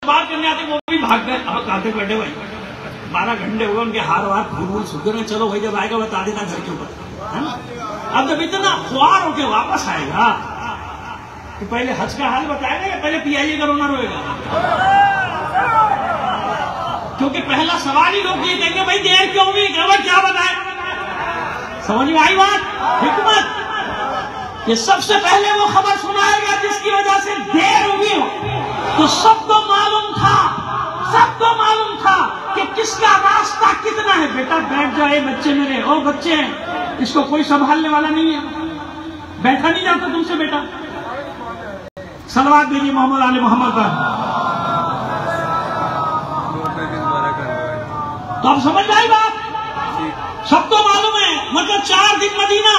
بات کرنے آتے وہ بھی بھاگ گئے. اب کہتے بیٹھے بھائی 12 گھنٹے ہو گئے ان کے ہار وار پھول سکھ گئے. چلو بھائی جب آئے گا بتا دینا گھر کے اوپر ہے نا. اب جب اتنا خوار ہو کے واپس آئے گا تو پہلے حج کا حال بتائے گا یا پہلے پی آئی اے کا رونا روئے گا؟ کیونکہ پہلا سوال ہی لوگ یہ کہیں گے بھائی دیر کیوں ہوئی کیا بتائے. سمجھ میں آئی بات؟ حکمت یہ سب سے پہلے وہ خبر سنائے گا جس کی وجہ سے دیر ہوئی ہو. تو سب کو معلوم تھا کہ کس کا راستہ کتنا ہے. بیٹا بیٹھ جائے بچے میرے، او بچے ہیں اس کو کوئی سنبھالنے والا نہیں ہے، بیٹھا نہیں جاتا تم سے بیٹا. صلوات دیجیے محمد علی محمد پر. تو اب سمجھ آئی بات؟ سب کو معلوم ہے. مطلب 4 دن مدینہ،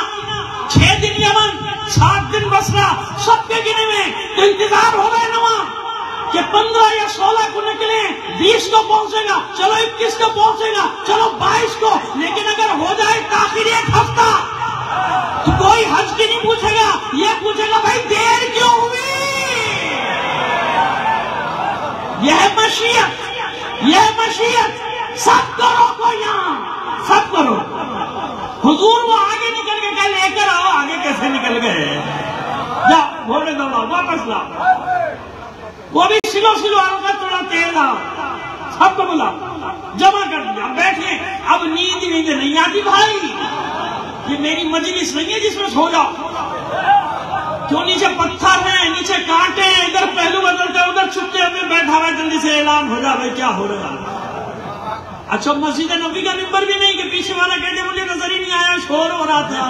6 دن یمن، 7 دن بصرہ، سب کے گنے میں. تو انتظار ہو گئے نواں کہ 15 یا 16 کو نکلے، 20 کو پہنچے گا، چلو 21 کو پہنچے گا، چلو 22 کو. لیکن اگر ہو جائے تاخیر 1 ہفتہ تو کوئی حج کی نہیں پوچھے گا، یہ پوچھے گا بھائی دیر کیوں ہوئی. یہ مشیت سب کو روکو، یہاں سب کو روکو. حضور وہ آگے نکل کے کہ لے کر آؤ. آگے کیسے نکل گئے؟ جاؤ گھوڑے دباؤ، واپس لاؤ. وہ بھی سلو آؤ گا، تھوڑا تیز آؤ. سب کو بلاؤ، جمع کر دیا، بیٹھے. اب نیند نہیں آتی بھائی. یہ میری مجلس نہیں ہے جس میں سو جاؤ. کیوں نیچے پتھر ہیں، نیچے کانٹے ہیں، ادھر پہلو بدلتے ادھر چھپتے ہوئے بیٹھا ہوا. جلدی سے اعلان ہو جا بھائی کیا ہو رہا ہے. اچھا مسجد نبی کا ممبر بھی نہیں کہ پیچھے والا کہتے مجھے نظر ہی نہیں آیا، شور ہو رہا تھا.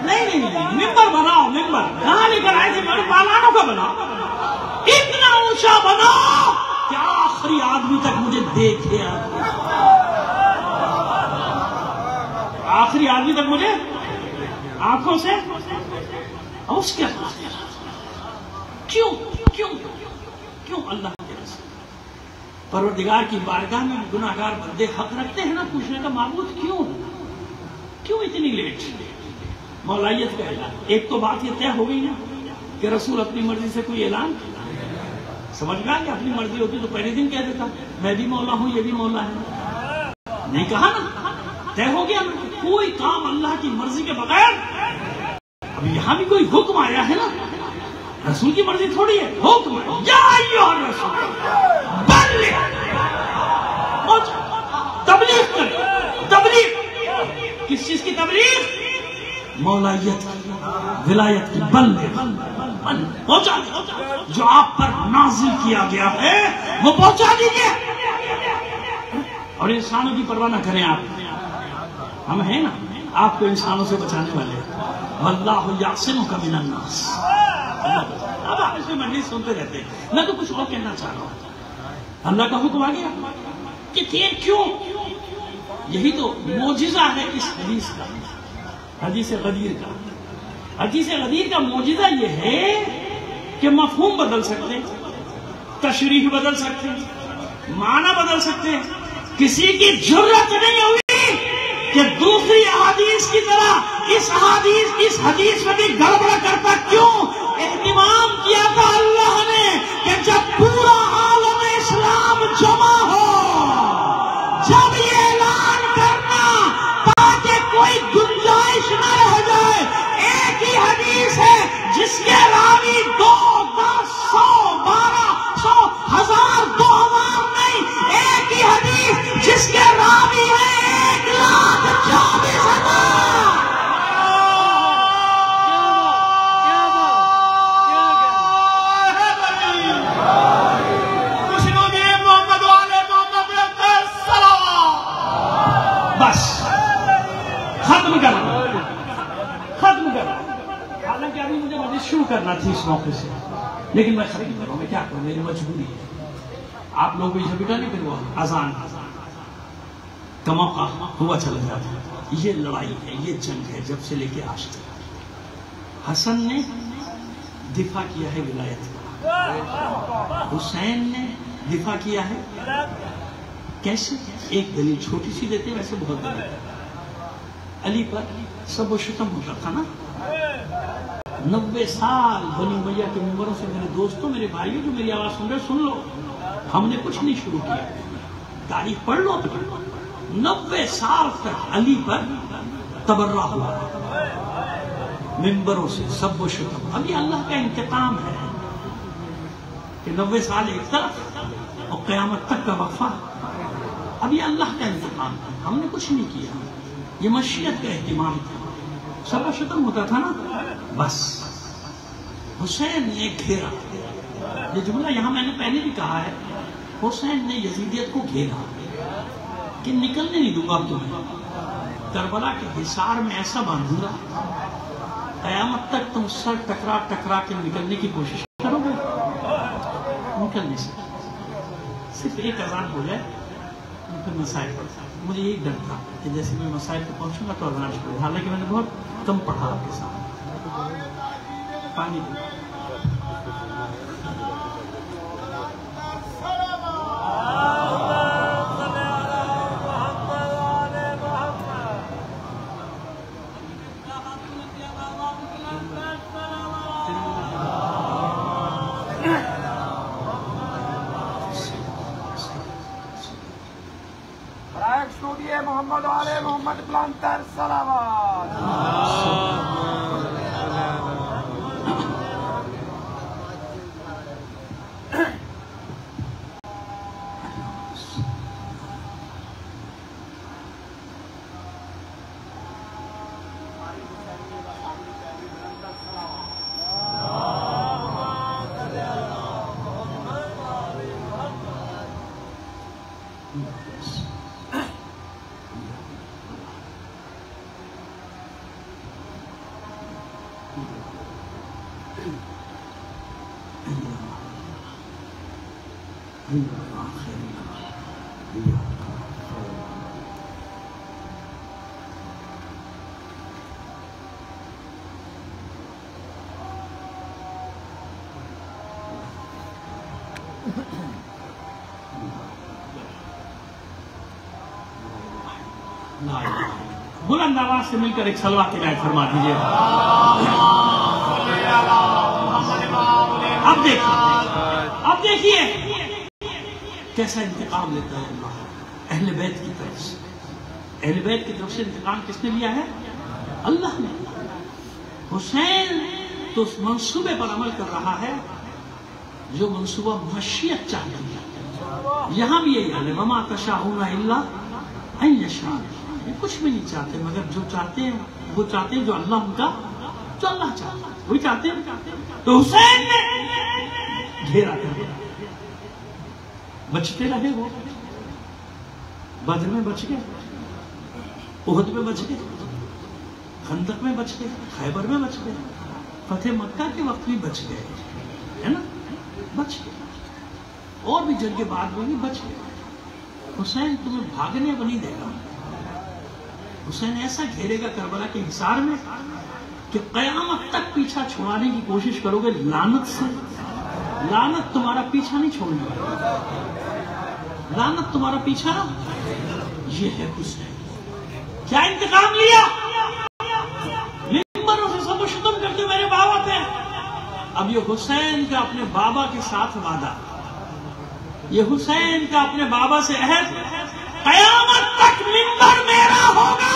نہیں ممبر بناؤ. ممبر کہاں لے کر آئے تھے؟ پالانوں کا بناؤ، اتنا اونچا بناؤ کہ آخری آدمی تک مجھے دیکھے. آخری آدمی تک مجھے آنکھوں سے. اور اس کے بعد کیوں اللہ کے رسول پروردگار کی بارگاہ میں گناہگار بندے حق رکھتے ہیں نا پوچھنے کا، معبود کیوں اتنی لیٹ؟ مولائیت کا اعلان. ایک تو بات یہ طے ہو گئی نا کہ رسول اپنی مرضی سے کوئی اعلان سمجھ گیا کہ اپنی مرضی ہوتی تو پہلے دن کہہ دیتا میں بھی مولا ہوں یہ بھی مولا ہے. نہیں کہا نا، طے ہو گیا نا. کوئی کام اللہ کی مرضی کے بغیر. اب یہاں بھی کوئی حکم آیا ہے نا، رسول کی مرضی تھوڑی ہے، حکم ہے. یا ایھا الرسول بلغ، تبلیغ کر. تبلیغ کس چیز کی تبلیغ؟ مولائیت کی، ولایت کی. بلغ پہنچا دیں جو آپ پر نازل کیا گیا ہے وہ پہنچا دیجیے. اور انسانوں کی پرواہ نہ کریں. آپ ہم ہیں نا، آپ کو انسانوں سے بچانے والے. واللہ یعصمک من الناس. اب آپ اس میں مجلس سنتے رہتے ہیں. میں تو کچھ اور کہنا چاہ رہا ہوں. اللہ کا حکم آ گیا کہ دیر کیوں؟ یہی تو معجزہ ہے اس حدیث کا، حدیث غدیر کا. حدیث غدیر کا معجزہ یہ ہے کہ مفہوم بدل سکتے، تشریح بدل سکتے، معنی بدل سکتے. کسی کی جرت نہیں ہوئی کہ دوسری احادیث کی طرح اس حدیث میں بھی گڑبڑ کرتا. کیوں؟ اہتمام کیا تھا اللہ نے کہ جب پورا عالم اسلام جمع ہو، جب یہ اعلان کرنا تاکہ کوئی گنجائش نہ رہ جائے. ایک ہی حدیث ہے جس کے راوی 2، 10، 100، 1200، 1000، 2000 نہیں. ایک ہی حدیث جس کے راوی ہے 1,24,000. بس ختم کر. حالانکہ ابھی مجھے مجلس شروع کرنا تھی اس موقع سے، لیکن میں ختم کروں. میں کیا کروں، میری مجبوری ہے. آپ لوگوں کو یہ بٹا نہیں پھر وہ اذان کا موقع ہوا چلا جاتا ہے. یہ لڑائی ہے، یہ جنگ ہے جب سے لے کے آج تک. حسن نے دفاع کیا ہے ولایت کا، حسین نے دفاع کیا ہے. کیسے؟ ایک دلیل چھوٹی سی دیتے ہیں، ویسے بہت دلیل. علی پر سب و شتم ہوتا تھا نا، 90 سال بنی امیہ کے ممبروں سے میرے دوستوں، میرے بھائیوں جو میری آواز سن رہے سن لو، ہم نے کچھ نہیں شروع کیا، تاریخ پڑھ لو تو 90 سال تک علی پر تبرہ ہوا ممبروں سے، سب و شتم۔ اب یہ اللہ کا انتقام ہے کہ 90 سال ایک طرف اور قیامت تک کا وقفہ، اب یہ اللہ کا انتقام ہے، ہم نے کچھ نہیں کیا، یہ مشیت کا اہتمام تھا۔ سب و شتم ہوتا تھا نا، بس حسین نے گھیرا، یہ جملہ یہاں میں نے پہلے بھی کہا ہے، حسین نے یزیدیت کو گھیرا کہ نکلنے نہیں دوں گا تمہیں، کربلا کے حصار میں ایسا باندھوں گا قیامت تک تم سر ٹکرا ٹکرا کے نکلنے کی کوشش کرو گے، نکل نہیں سکتے، صرف ایک اذان ہو جائے پھر مسائل پڑھتا۔ مجھے یہی ڈر تھا کہ جیسے میں مسائل پہ پہنچوں گا تو اذان پڑھے، حالانکہ میں نے بہت کم پڑھا آپ کے ساتھ۔ پانی محمد آل محمد پلانتر صلوات۔ بلند آواز سے مل کر ایک صلوات کی رعایت فرما دیجیے۔ اب دیکھیے کیسا انتقام لیتا ہے اللہ اہل بیت کی طرف سے۔ اہل بیت کی طرف سے انتقام کس نے لیا ہے؟ اللہ نے۔ حسین تو اس منصوبے پر عمل کر رہا ہے جو منصوبہ مشیت چاہتی ہے۔ یہاں بھی یہی حال ہے، وَمَا تَشَاءُونَ إِلَّا أَن يَشَاءَ، یہ کچھ بھی نہیں چاہتے مگر جو چاہتے ہیں وہ چاہتے ہیں جو اللہ ان کا، جو اللہ چاہتا ہے وہی چاہتے ہیں۔ تو حسین نے گھیرا کر دیا، بچتے رہے، وہ بدر میں بچ گئے، احد میں بچ گئے، خندق میں بچ گئے، خیبر میں بچ گئے، فتح مکہ کے وقت بھی بچ گئے، ہے نا، بچ گئے، اور بھی جنگ کے بعد میں بھی بچ گئے۔ حسین تمہیں بھاگنے کو نہیں دے گا، حسین ایسا گھیرے گا کربلا کے حصار میں کہ قیامت تک پیچھا چھڑانے کی کوشش کرو گے لعنت سے، لعنت تمہارا پیچھا نہیں چھوڑنے والا، لعنت تمہارا پیچھا، یہ ہے حسین۔ کیا انتقام لیا؟ ممبروں سے سب و شتم کرتے میرے بابا پہ۔ اب یہ حسین کا اپنے بابا کے ساتھ وعدہ، یہ حسین کا اپنے بابا سے عہد، قیامت تک ممبر میرا ہوگا،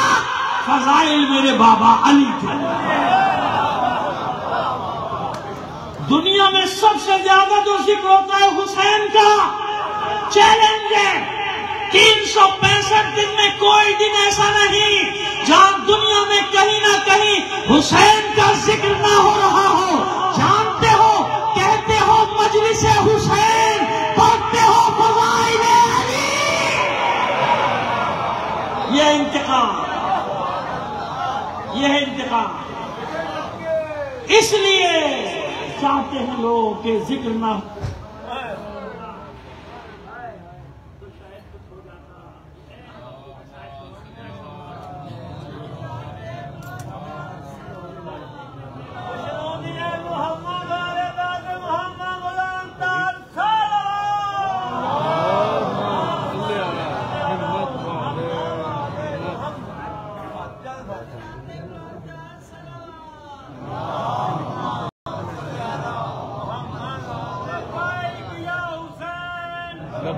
فضائل میرے بابا علی کے۔ دنیا میں سب سے زیادہ جو ذکر ہوتا ہے حسین کا، چیلنج ہے 365 دن میں کوئی دن ایسا نہیں جہاں دنیا میں کہیں نہ کہیں حسین کا ذکر نہ ہو رہا ہو۔ جانتے ہو، کہتے ہو مجلس حسین، پڑھتے ہو فضائل علی۔ یہ انتقام، یہ ہے انتقام۔ اس لیے چاہتے ہیں لوگ کہ ذکر نہ ہو۔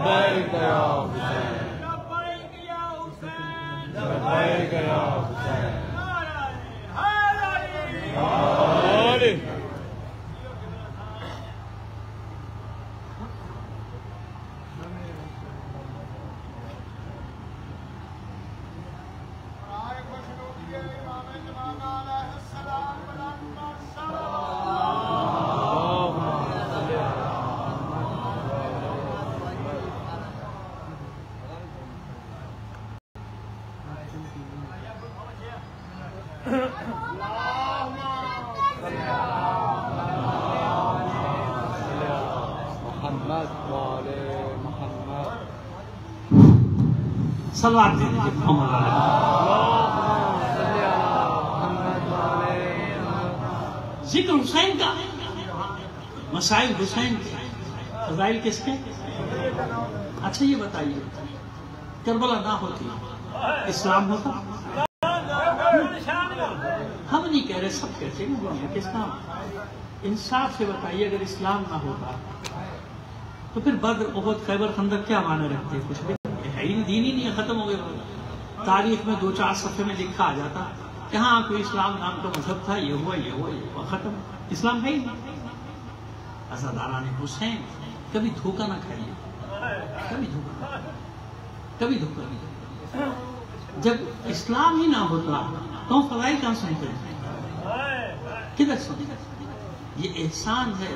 لبیک یا حسین، لبیک یا حسین، لبیک یا حسین، علی محمد والے محمد، صلوات دے دیجیے محمد علیہ۔ ذکر حسین کا، مسائل حسین کے، فضائل کس کے؟ اچھا یہ بتائیے، کربلا نہ ہوتی اسلام ہوتا؟ ہم نہیں کہہ رہے، سب کہتے ہیں کس نام؟ انصاف سے بتائیے، اگر اسلام نہ ہوتا تو پھر بدر، احد، خیبر، خندق کیا معنی رکھتے؟ کچھ بھی ہے ہی نہیں، دین ہی نہیں ہے، ختم ہو گیا۔ تاریخ میں 2-4 صفحے میں لکھا آ جاتا کہ ہاں کوئی اسلام نام کا مذہب تھا، یہ ہوا یہ ہوا یہ ہوا، ختم۔ اسلام ہے ہی نہیں۔ عزاداران حسین کبھی دھوکہ نہ کھائیے، کبھی دھوکہ نہ، کبھی دھوکہ نہیں۔ جب اسلام ہی نہ ہوتا تو ہم فضائل کہاں سنتے ہیں؟ کدھر سنتے ہیں؟ یہ احسان ہے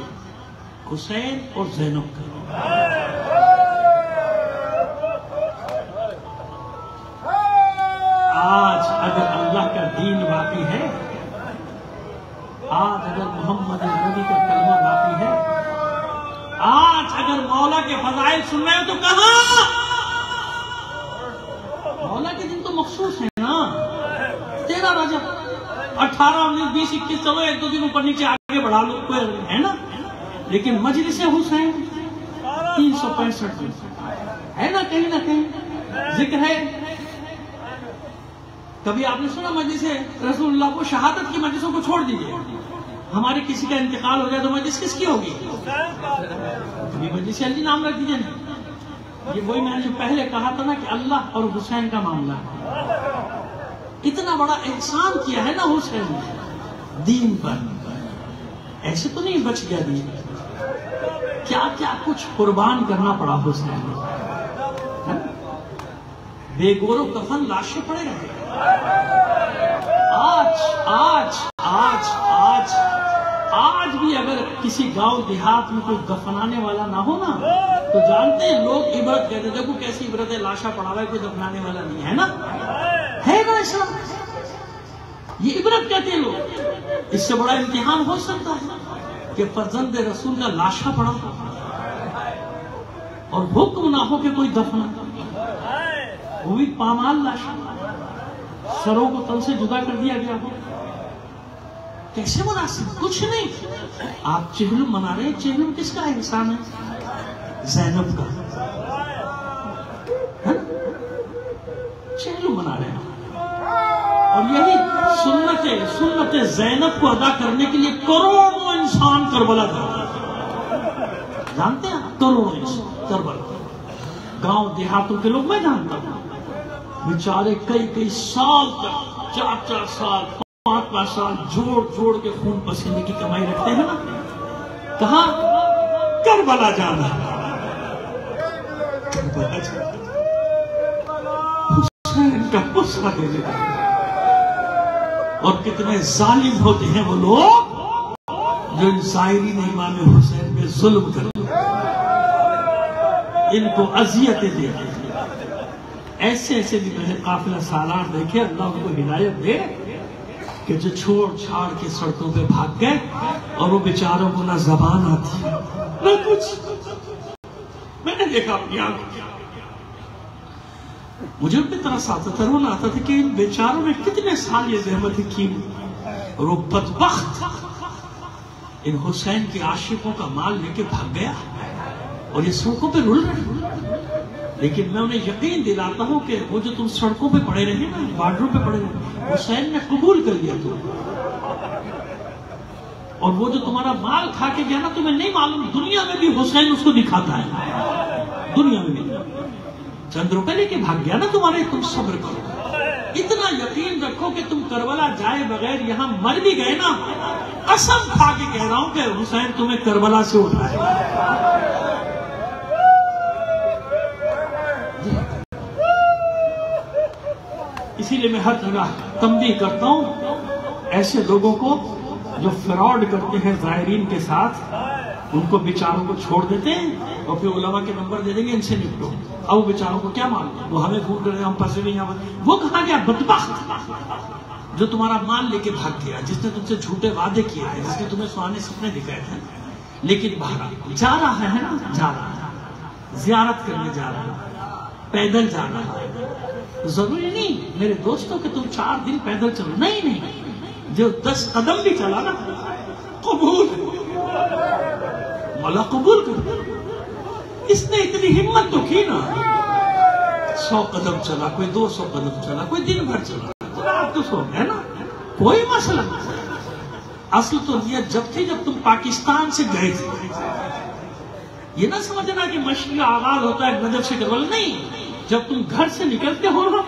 حسین اور زینب کا۔ آج اگر اللہ کا دین باقی ہے، آج اگر محمد نبی کا کلمہ باقی ہے، آج اگر مولا کے فضائل سن رہے ہو تو کہاں؟ مولا کے دن تو مخصوص ہے نا، 13 رجب، 18، 19، 20، 21، چلو 1-2 دن اوپر نیچے آگے بڑھا لو، کوئی ہے نا، لیکن مجلس حسین 365 دن ہے نا، کہیں نہ کہیں ذکر ہے۔ کبھی آپ نے سنا مجلس رسول اللہ کو؟ شہادت کی مجلسوں کو چھوڑ دیجئے، ہمارے کسی کا انتقال ہو جائے تو مجلس کس کی ہوگی؟ کبھی مجلس علی نام رکھ دیجئے نا۔ یہ وہی میں نے جو پہلے کہا تھا نا کہ اللہ اور حسین کا معاملہ ہے۔ اتنا بڑا احسان کیا ہے نا حسین نے دین پر، ایسے تو نہیں بچ گیا دین، کیا کیا کچھ قربان کرنا پڑا حسین نے۔ بے گور و کفن لاشیں پڑے رہے۔ آج بھی اگر کسی گاؤں دیہات میں کوئی دفنانے والا نہ ہو نا تو جانتے ہیں لوگ عبرت کہتے ہیں، دیکھو کیسی عبرت ہے، لاشا پڑا ہوا ہے، کوئی دفنانے والا نہیں ہے نا، ہے نا اسلام؟ یہ عبرت کہتے ہیں لوگ۔ اس سے بڑا امتحان ہو سکتا ہے کہ فرزند رسول کا لاشا پڑا ہو اور حکم نہ ہو کہ کوئی دفنا، وہ بھی پامال لاشا، سروں کو تن سے جدا کر دیا گیا ہو، کیسے مناسب؟ کچھ نہیں۔ آپ چہلم منا رہے ہیں، چہلم کس کا احسان ہے؟ زینب کا، چہلم منا رہے ہیں۔ اور یہی سنت زینب کو ادا کرنے کے لیے کروڑوں انسان کربلا جاتے ہیں، جانتے ہیں؟ کروڑوں انسان کربلا، گاؤں دیہاتوں کے لوگ میں جانتا ہوں، بیچارے کئی سال تک، 4 سال 5 سال جوڑ کے خون پسینے کی کمائی رکھتے ہیں نا، کہاں؟ کربلا جانا، حسین کا غصہ دے دیتے ہیں۔ اور کتنے ظالم ہوتے ہیں وہ لوگ جو ان زائرین امام حسین پہ ظلم کرتے ہیں، ان کو اذیتیں دیتے ہیں۔ ایسے بھی میں نے قافلہ سالار دیکھے، اللہ ان کو ہدایت دے، کہ جو چھوڑ چھاڑ کے سڑکوں پہ بھاگ گئے اور وہ بیچاروں کو نہ زبان آتی نہ کچھ۔ میں نے دیکھا اپنی آنکھوں، مجھے اپنی طرح رونا آتا تھا کہ ان بیچاروں نے کتنے سال یہ زحمت کی، اور وہ بدبخت ان حسین کے عاشقوں کا مال لے کے بھاگ گیا اور یہ سڑکوں پہ رول رہے ہیں۔ لیکن میں انہیں یقین دلاتا ہوں کہ وہ جو تم سڑکوں پہ پڑے رہے نا، بارڈروں پہ پڑے رہے، حسین نے قبول کر لیا تم، اور وہ جو تمہارا مال کھا کے گیا نا، تمہیں نہیں معلوم دنیا میں بھی حسین اس کو دکھاتا ہے، دنیا میں مل جائے. چند روپے لے کے بھاگ گیا نا تمہارے, تم صبر کرو. اتنا یقین رکھو کہ تم کربلا جائے بغیر یہاں مر بھی گئے نا, قسم کھا کے کہہ رہا ہوں کہ حسین تمہیں کربلا سے اٹھائے. اسی لیے میں ہر جگہ تنبیہ کرتا ہوں ایسے لوگوں کو جو فراڈ کرتے ہیں زائرین کے ساتھ, ان کو بیچاروں کو چھوڑ دیتے ہیں اور پھر علماء کے نمبر دے دیں گے ان سے نپٹو. اب وہ بیچاروں کو کیا معلوم, وہ ہمیں ڈھونڈ رہے ہیں, ہم پھنسے نہیں ہیں. وہ کہاں گیا بدبخت جو تمہارا مال لے کے بھاگ گیا, جس نے تم سے جھوٹے وعدے کیے ہیں, جس نے تمہیں سہانے سپنے دکھائے تھے. لیکن باہر جا رہا ہے نا, جا رہا ہے, زیارت کرنے جا رہا ہے, پیدل جا رہا ہے. ضروری نہیں میرے دوستوں کہ تم 4 دن پیدل چلو, نہیں, جو 10 قدم بھی چلا نا قبول, مولا قبول کر. اس نے اتنی ہمت تو کی نا, 100 قدم چلا, کوئی 200 قدم چلا, کوئی دن بھر چلا, رات تو سو گیا نا, کوئی مسئلہ نہیں. اصل تو نیت جب تھی جب تم پاکستان سے گئے تھے. یہ نہ سمجھنا کہ مشی کا آغاز ہوتا ہے نجف سے کربلا, نہیں. جب تم گھر سے نکلتے ہو نا,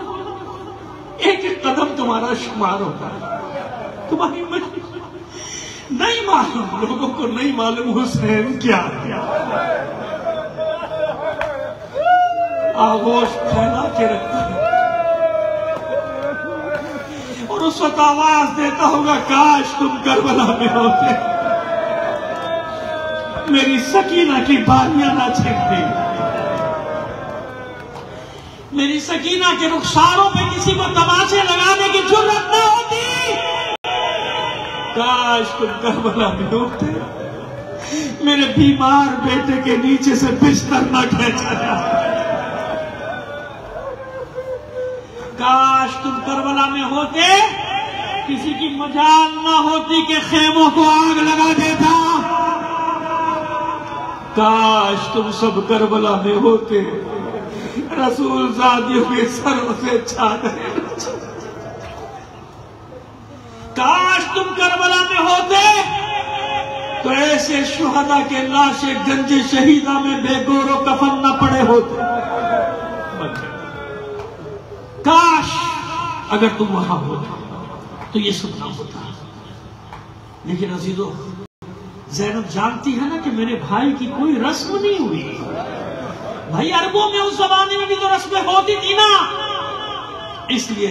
ایک ایک قدم تمہارا شمار ہوتا ہے. تمہاری نہیں معلوم, لوگوں کو نہیں معلوم حسین کیا آغوش پھیلا کے رکھتا ہے, اور اس وقت آواز دیتا ہوگا کاش تم کربلا میں ہوتے, میری سکینہ کی باریاں نہ چھینتی, میری سکینہ کے رخساروں پہ کسی کو تماچے لگانے کی جرات نہ ہوتی. کاش تم کربلا میں ہوتے, میرے بیمار بیٹے کے نیچے سے بستر نہ کھینچا جائے. کاش تم کربلا میں ہوتے, کسی کی مجال نہ ہوتی کہ خیموں کو آگ لگا دیتا. کاش تم سب کربلا میں ہوتے, رسول زادیوں کے سروں سے چادر. کاش تم کربلا میں ہوتے تو ایسے شہداء کے لاشیں گنج شہیدہ میں بے گور و کفن نہ پڑے ہوتے. کاش اگر تم وہاں ہوتے تو یہ سننا ہوتا. لیکن عزیزو, زینب جانتی ہے نا کہ میرے بھائی کی کوئی رسم نہیں ہوئی. بھائی عربوں میں اس زمانے میں بھی تو رسمیں ہوتی تھی نا. اس لیے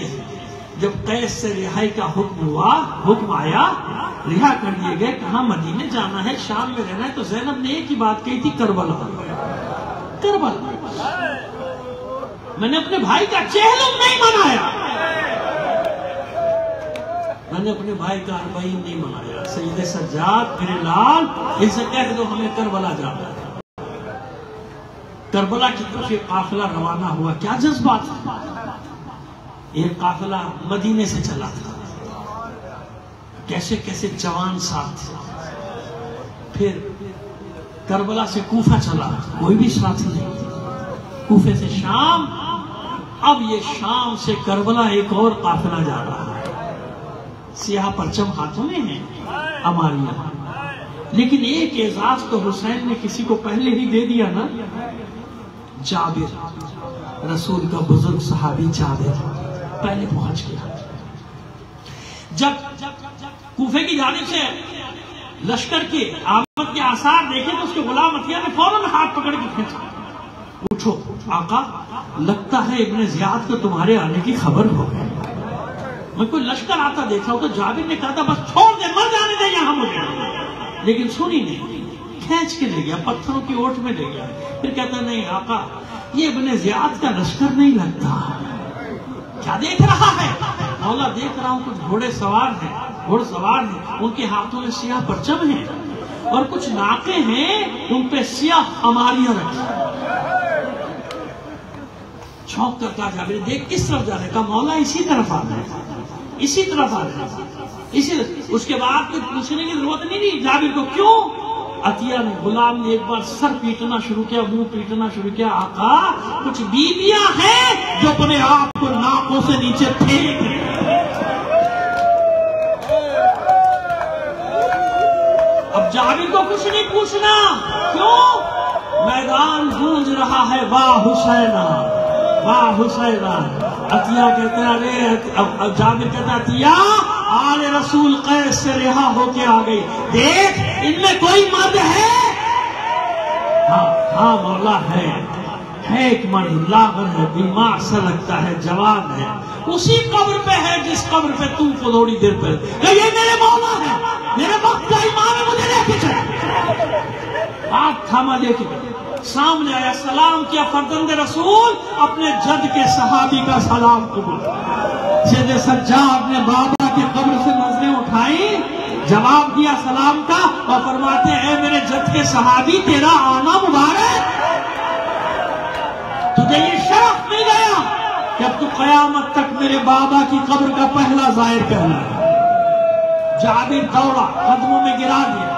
جب قیس سے رہائی کا حکم آیا, رہا کر دیے گئے, کہاں مدینے جانا ہے, شام میں رہنا ہے, تو زینب نے ایک ہی بات کہی تھی, کربلا. میں نے اپنے بھائی کا چہلم نہیں منایا, میں نے اپنے بھائی کا 40 نہیں منایا. سید سجاد میرے لال, ان سے کہہ دو ہمیں کربلا جانا ہے. کربلا کی طرف یہ قافلہ روانہ ہوا. کیا جذبات تھا. ایک قافلہ مدینے سے چلا تھا, کیسے کیسے جوان ساتھ تھے. پھر کربلا سے کوفہ چلا, کوئی بھی ساتھی نہیں. کوفے سے شام, اب یہ شام سے کربلا ایک اور قافلہ جا رہا ہے. سیاہ پرچم ہاتھوں میں ہے ہماری یہاں, لیکن ایک اعزاز تو حسین نے کسی کو پہلے ہی دے دیا نا. جابر, رسول کا بزرگ صحابی جابر پہلے پہنچ گیا. جب کوفے کی جانب سے لشکر کے آمد کے آثار دیکھے تو اس کے غلام عطیہ نے فوراً ہاتھ پکڑ کے کھینچا. پوچھو آقا, لگتا ہے ابن زیاد کو تمہارے آنے کی خبر ہو گئی. میں کوئی لشکر آتا دیکھا ہوں. تو جابر نے کہا تھا بس چھوڑ دے, مر جانے دے یہاں مجھے, لیکن سنی نہیں, کھینچ کے لے گیا, پتھروں کی اوٹ میں لے گیا. پھر کہتا نہیں آقا, یہ ابن زیاد کا لشکر نہیں لگتا. کیا دیکھ رہا ہے؟ مولا دیکھ رہا ہوں کچھ گھوڑے سوار ہیں, ان کے ہاتھوں میں سیاہ پرچم ہیں, اور کچھ ناقے ہیں ان پہ سیاہ ہماریاں رکھی. چھونک کر کہا جابر, دیکھ کس طرف جانے کا. مولا اسی طرف آ رہے ہیں, اسی طرف آ رہے ہیں. اس کے بعد کچھ پوچھنے کی ضرورت نہیں تھی جابر کو. کیوں؟ عطیہ نے, غلام نے ایک بار سر پیٹنا شروع کیا, منہ پیٹنا شروع کیا. آقا کچھ بیویاں ہیں جو اپنے آپ کو ناکوں سے نیچے پھینک رہی ہیں. اب جابر کو کچھ نہیں پوچھنا. کیوں؟ میدان گونج رہا ہے حسینہ واہ حسینہ. عطیہ کہتے ہیں ارے جابر کہتا ہے عطیہ آل رسول قیس سے رہا ہو کے آ گئی. دیکھ ان میں کوئی مرد ہے؟ ہاں مولا ہے ایک مرد لاغر ہے بیمار سا لگتا ہے جوان ہے اسی قبر پہ ہے جس قبر پہ تم کو تھوڑی دیر پہ. یہ میرے مولا ہے میرے وقت کا امام ہے مجھے لے کے چلے. ہاتھ تھاما لے کے سامنے آیا سلام کیا فرزند رسول اپنے جد کے صحابی کا سلام قبول. سید سجاد نے بابا کی قبر سے نظریں اٹھائی جواب دیا سلام کا اور فرماتے اے میرے جد کے صحابی تیرا آنا مبارک. تجھے یہ شرف مل گیا کہ اب تو قیامت تک میرے بابا کی قبر کا پہلا زائر کہنا. جابر دوڑا قدموں میں گرا دیا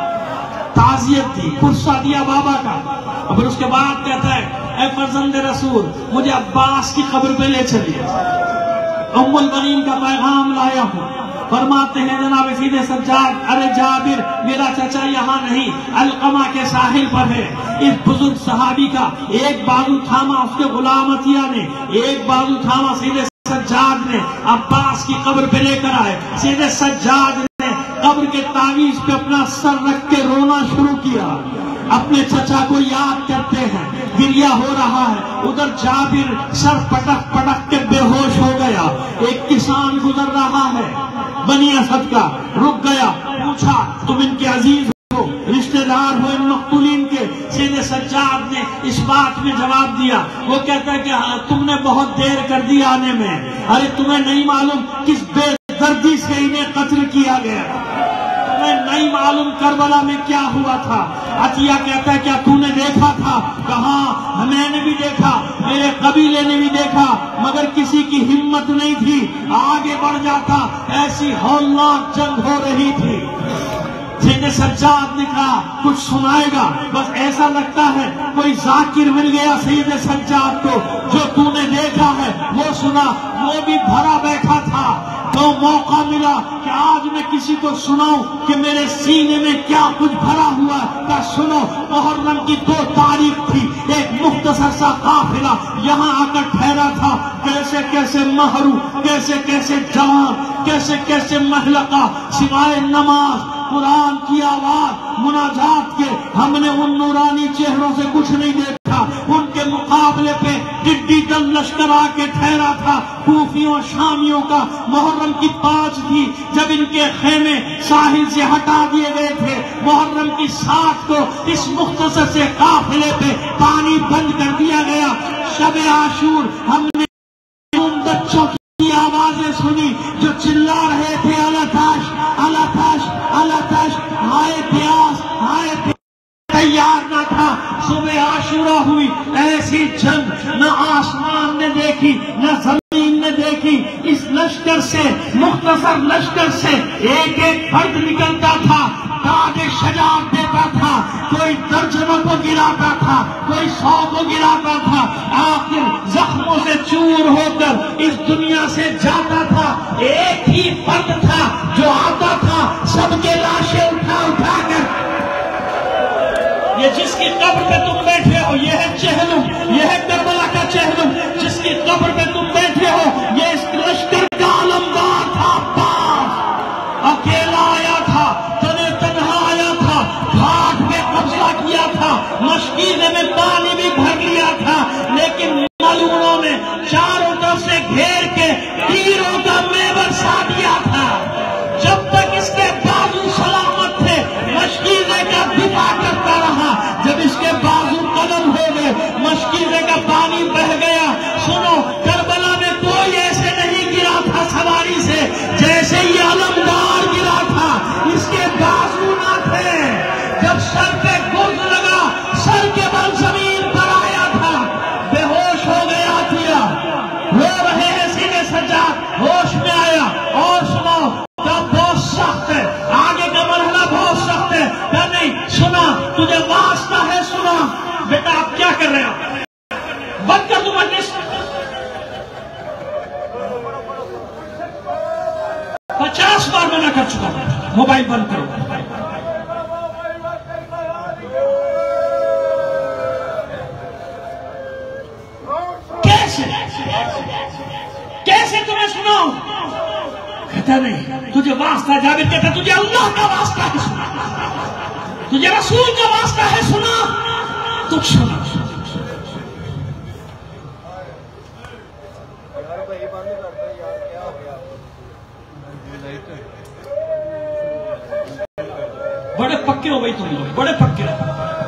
تعزیت دی پرسہ دیا بابا کا. اور پھر اس کے بعد کہتا ہے اے فرزند رسول مجھے عباس کی قبر پہ لے چلیے ام البنین کا پیغام لایا ہوں. فرماتے ہیں جناب سید سجاد ارے جابر میرا چچا یہاں نہیں القمہ کے ساحل پر ہے. اس بزرگ صحابی کا ایک بازو تھاما اس کے غلام عطیہ نے ایک بازو تھاما سید سجاد نے عباس کی قبر پہ لے کر آئے. سید سجاد نے قبر کے تعویذ پہ اپنا سر رکھ کے رونا شروع کیا اپنے چچا کو یاد کرتے ہیں گریہ ہو رہا ہے. ادھر جابر سر پٹک پٹک کے بے ہوش ہو گیا. ایک کسان گزر رہا ہے بنی اسد کا رک گیا پوچھا تم ان کے عزیز ہو رشتہ دار ہو ان مقتولین کے. سید سجاد نے اس بات میں جواب دیا وہ کہتا ہے کہ تم نے بہت دیر کر دی آنے میں. ارے تمہیں نہیں معلوم کس بے دردی سے انہیں قتل کیا گیا تمہیں نہیں معلوم کربلا میں کیا ہوا تھا. عطیہ کہتا ہے کیا تو نے دیکھا تھا؟ کہاں میں نے بھی دیکھا میرے قبیلے نے بھی دیکھا مگر کسی کی ہمت نہیں تھی آگے بڑھ جاتا ایسی ہولناک جنگ ہو رہی تھی. سید سجاد نے کہا کچھ سنائے گا بس ایسا لگتا ہے کوئی ذاکر مل گیا سید سجاد کو جو تو نے دیکھا ہے وہ سنا. وہ بھی بھرا بیٹھا تھا تو موقع ملا کہ آج میں کسی کو سناؤں کہ میرے سینے میں کیا کچھ بھرا ہوا ہے. سنو محرم کی 2 تاریخ تھی ایک مختصر سا قافلہ یہاں آ کر ٹھہرا تھا. کیسے کیسے مہرو کیسے کیسے جوان کیسے کیسے محلقہ سوائے نماز قرآن کی آواز مناجات کے ہم نے ان نورانی چہروں سے کچھ نہیں دیکھا. ان کے مقابلے پہ ٹڈی دل لشکر آ کے ٹھہرا تھا کوفیوں شامیوں کا. محرم کی 5 تھی جب ان کے خیمے ساحل سے ہٹا دیے گئے تھے. محرم کی 7 کو اس مختصر سے قافلے پہ پانی بند کر دیا گیا. شب عاشور ہم نے ان بچوں کی آوازیں سنی جو چلا رہے تھے الاتش الاتش الاتش ہائے پیاس ہائے پیاس. تیار نہ تھا. صبح عاشورہ ہوئی ایسی جنگ نہ آسمان نے دیکھی نہ زمین نے دیکھی. اس لشکر سے مختصر لشکر سے ایک ایک فرد نکلتا تھا تاج شجاعت دیتا تھا. کوئی درجنوں کو گراتا تھا کوئی 100 کو گراتا تھا. آخر زخموں سے چور ہو کر اس دنیا سے جاتا تھا. ایک ہی فرد تھا جو آتا تھا سب کے لاشیں اٹھا اٹھا کر. یہ جس کی قبر پہ تم بیٹھے ہو یہ ہے چہلم یہ ہے کربلا کا چہلم. جس کی قبر پہ تم بیٹھے ہو یہ اس لشکر کا علمدار تھا. پاس اکیلا آیا تھا تنے تنہا آیا تھا گھاٹ پہ قبضہ کیا تھا مشکیزے میں پانی بھی بھر لیا تھا لیکن ملعونوں نے چاروں طرف سے گھیر کے تیروں کا میور سا دیا تھا. جب تک اس کے بازو سلامت تھے مشکیزے کا دفاع کرتا رہا. جب اس کے بازو قلم ہو گئے مشکیزے کا پانی بہ گیا. سنو کربلا میں کوئی ایسے نہیں گرا تھا سواری سے جیسے یہ علمدار گرا تھا. اس کے بازو نہ تھے. جب سر پہ گرز لگا سر کے بل زمین پر آیا تھا. بے ہوش ہو گیا عطیہ رو رہے ہیں سیدھے سجاد ہوش میں آیا. اور سنو بہت سخت ہے آگے کا مرحلہ بہت سخت ہے. نہیں سنا تجھے واسطہ ہے سنا. بیٹا آپ کیا کر رہے ہو بند کر دو مجلس. 50 بار منع کر چکا ہوں موبائل بند کرو. کیسے تمہیں سناؤں؟ کہتا نہیں، تجھے واسطہ جابر کہتا تجھے اللہ کا واسطہ ہے سنا، تجھے رسول کا واسطہ ہے سنا، تجھ سنا۔ بڑے پکے ہو بھائی تم لوگ، بڑے پکے ہو۔